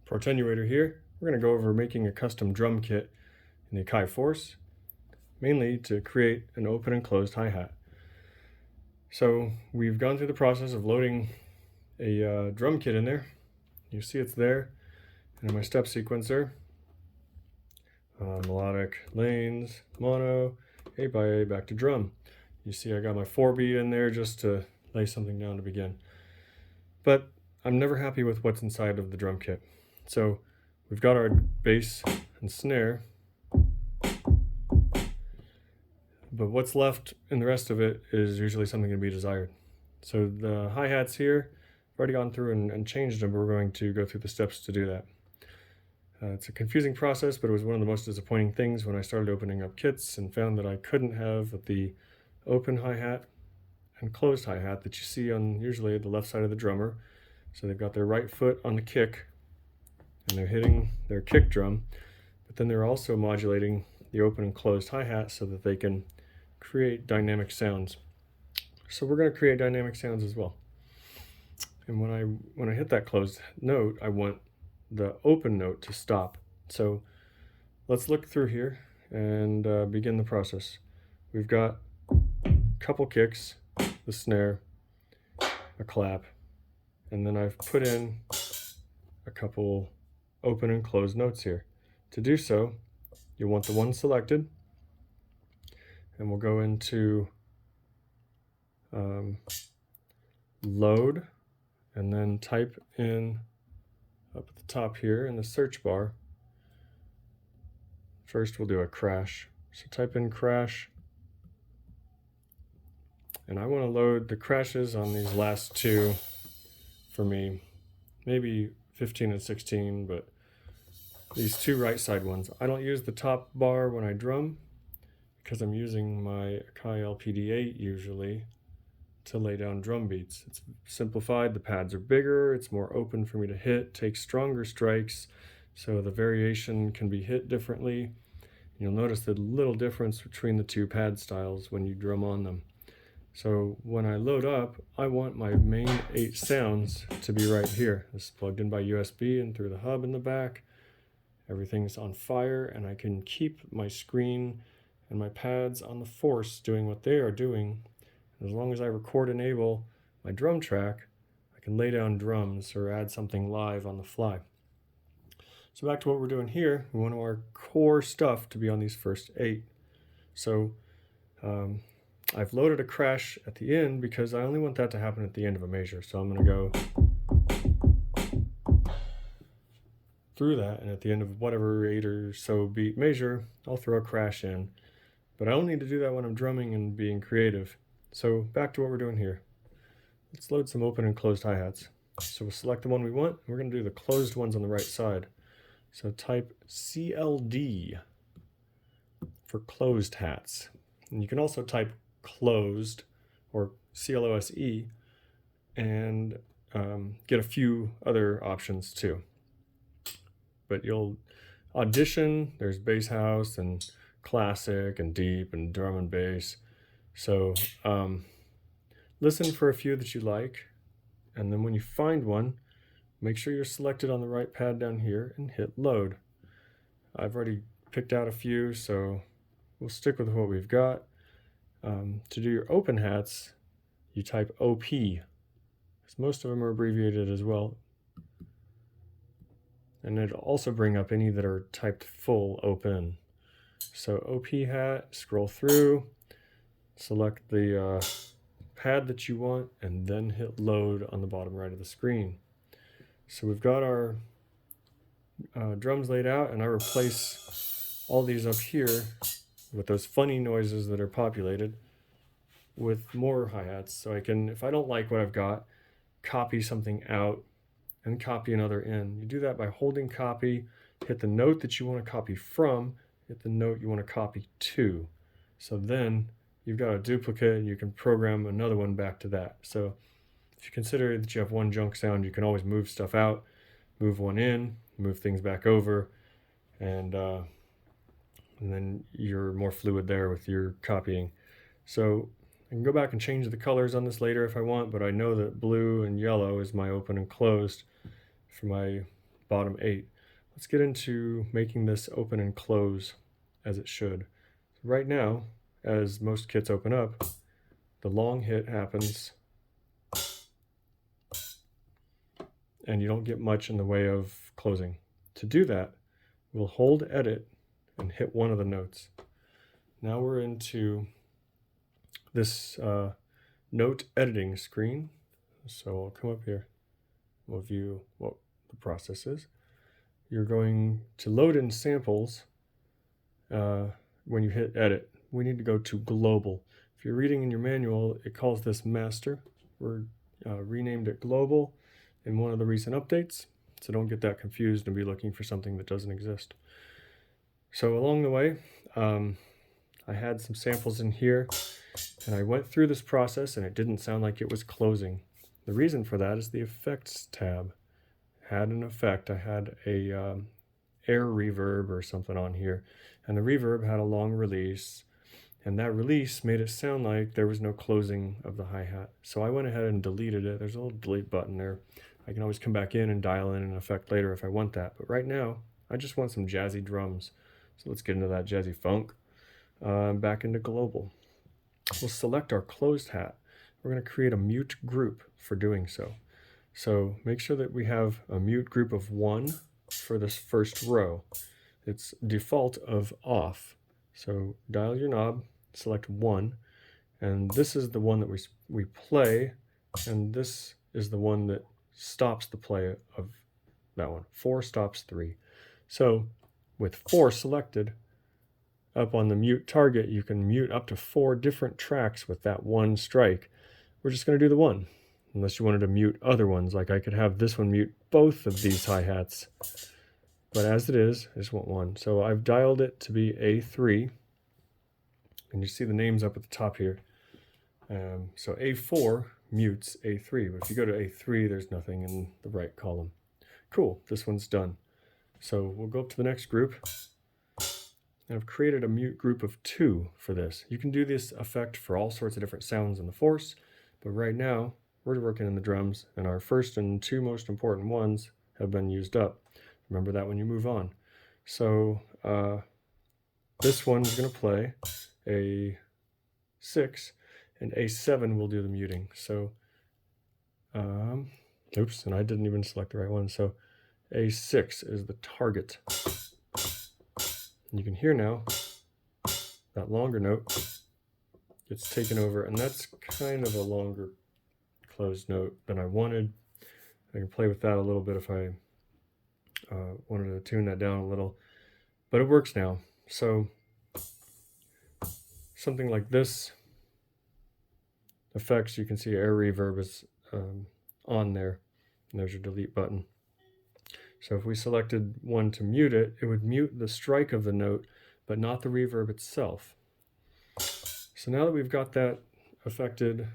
For attenuator here, we're going to go over making a custom drum kit in the Akai Force, mainly to create an open and closed hi-hat. So we've gone through the process of loading a drum kit in there. You see it's there, and in my step sequencer, melodic lanes, mono, 8x8, back to drum. You see I got my 4-beat in there just to lay something down to begin. But I'm never happy with what's inside of the drum kit. So we've got our bass and snare, but what's left in the rest of it is usually something to be desired. So the hi-hats here, I've already gone through and changed them, but we're going to go through the steps to do that. It's a confusing process, but it was one of the most disappointing things when I started opening up kits and found that I couldn't have the open hi-hat and closed hi-hat that you see on usually the left side of the drummer. So they've got their right foot on the kick and they're hitting their kick drum, but then they're also modulating the open and closed hi-hat so that they can create dynamic sounds. So we're going to create dynamic sounds as well. And when I hit that closed note, I want the open note to stop. So let's look through here and begin the process. We've got a couple kicks, the snare, a clap, and then I've put in a couple open and closed notes here. To do so, you want the one selected, and we'll go into load, and then type in up at the top here in the search bar. First we'll do a crash. So type in crash, and I want to load the crashes on these last two for me, maybe 15 and 16, but these two right side ones. I don't use the top bar when I drum because I'm using my Akai LPD8 usually to lay down drum beats. It's simplified, the pads are bigger, it's more open for me to hit, take stronger strikes, so the variation can be hit differently. You'll notice the little difference between the two pad styles when you drum on them. So when I load up, I want my main 8 sounds to be right here. This is plugged in by USB and through the hub in the back. Everything's on fire, and I can keep my screen and my pads on the Force doing what they are doing. As long as I record enable my drum track, I can lay down drums or add something live on the fly. So back to what we're doing here, we want our core stuff to be on these first 8. So I've loaded a crash at the end because I only want that to happen at the end of a measure. So I'm going to go through that, and at the end of whatever 8 or so beat measure, I'll throw a crash in. But I only need to do that when I'm drumming and being creative. So back to what we're doing here. Let's load some open and closed hi-hats. So we'll select the one we want. We're going to do the closed ones on the right side. So type CLD for closed hats. And you can also type closed or CLOSE and get a few other options too. But you'll audition, there's bass house and classic and deep and drum and bass. So listen for a few that you like, and then when you find one, make sure you're selected on the right pad down here and hit load. I've already picked out a few, so we'll stick with what we've got. To do your open hats, you type OP, because most of them are abbreviated as well. And it'll also bring up any that are typed full open. So OP hat, scroll through, select the pad that you want, and then hit load on the bottom right of the screen. So we've got our drums laid out, and I replace all these up here with those funny noises that are populated with more hi-hats. So I can, if I don't like what I've got, copy something out and copy another in. You do that by holding copy, hit the note that you want to copy from, hit the note you want to copy to. So then you've got a duplicate, and you can program another one back to that. So if you consider that you have one junk sound, you can always move stuff out, move one in, move things back over, and then you're more fluid there with your copying. So I can go back and change the colors on this later if I want, but I know that blue and yellow is my open and closed for my bottom 8. Let's get into making this open and close as it should. Right now, as most kits open up, the long hit happens and you don't get much in the way of closing. To do that, we'll hold edit and hit one of the notes. Now we're into this note editing screen. So I'll come up here, we'll view what the process is. You're going to load in samples when you hit edit. We need to go to global. If you're reading in your manual, it calls this master. We're renamed it global in one of the recent updates, so don't get that confused and be looking for something that doesn't exist. So along the way, I had some samples in here, and I went through this process and it didn't sound like it was closing. The reason for that is the effects tab had an effect. I had a air reverb or something on here, and the reverb had a long release, and that release made it sound like there was no closing of the hi-hat. So I went ahead and deleted it. There's a little delete button there. I can always come back in and dial in an effect later if I want that, but right now I just want some jazzy drums. So let's get into that jazzy funk. Back into global. We'll select our closed hat. We're going to create a mute group for doing so. So make sure that we have a mute group of 1 for this first row. It's default of off. So dial your knob, select 1, and this is the one that we play, and this is the one that stops the play of that one. 4 stops 3. So with 4 selected, up on the mute target, you can mute up to 4 different tracks with that one strike. We're just going to do the one, unless you wanted to mute other ones, like I could have this one mute both of these hi-hats. But as it is, I just want one. So I've dialed it to be A3, and you see the names up at the top here. So A4 mutes A3, but if you go to A3, there's nothing in the right column. Cool, this one's done. So we'll go up to the next group. And I've created a mute group of 2 for this. You can do this effect for all sorts of different sounds in the Force, but right now we're working in the drums, and our first and 2 most important ones have been used up. Remember that when you move on. So this one is going to play A6, and A7 will do the muting. So, oops, and I didn't even select the right one. So A6 is the target. You can hear now that longer note gets taken over, and that's kind of a longer closed note than I wanted. I can play with that a little bit if I wanted to tune that down a little, but it works now. So something like this effects, you can see air reverb is on there, and there's your delete button. So if we selected one to mute it, it would mute the strike of the note, but not the reverb itself. So now that we've got that affected,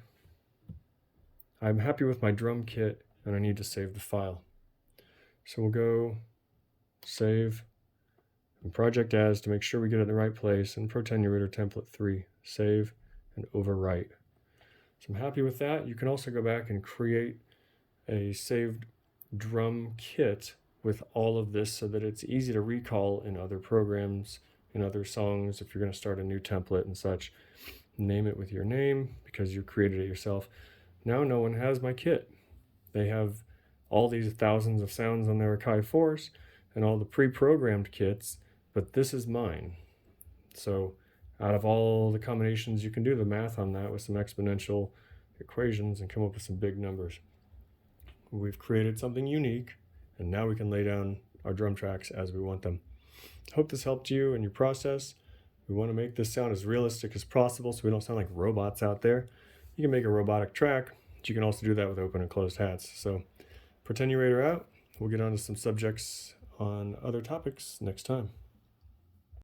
I'm happy with my drum kit, and I need to save the file. So we'll go save and project as to make sure we get it in the right place, and Protenurator template 3, save and overwrite. So I'm happy with that. You can also go back and create a saved drum kit with all of this so that it's easy to recall in other programs, in other songs. If you're going to start a new template and such, name it with your name because you created it yourself. Now no one has my kit. They have all these thousands of sounds on their Akai Force and all the pre-programmed kits, but this is mine. So out of all the combinations, you can do the math on that with some exponential equations and come up with some big numbers. We've created something unique, and now we can lay down our drum tracks as we want them. Hope this helped you in your process. We want to make this sound as realistic as possible so we don't sound like robots out there. You can make a robotic track, but you can also do that with open and closed hats. So, Protenurator out. We'll get on to some subjects on other topics next time.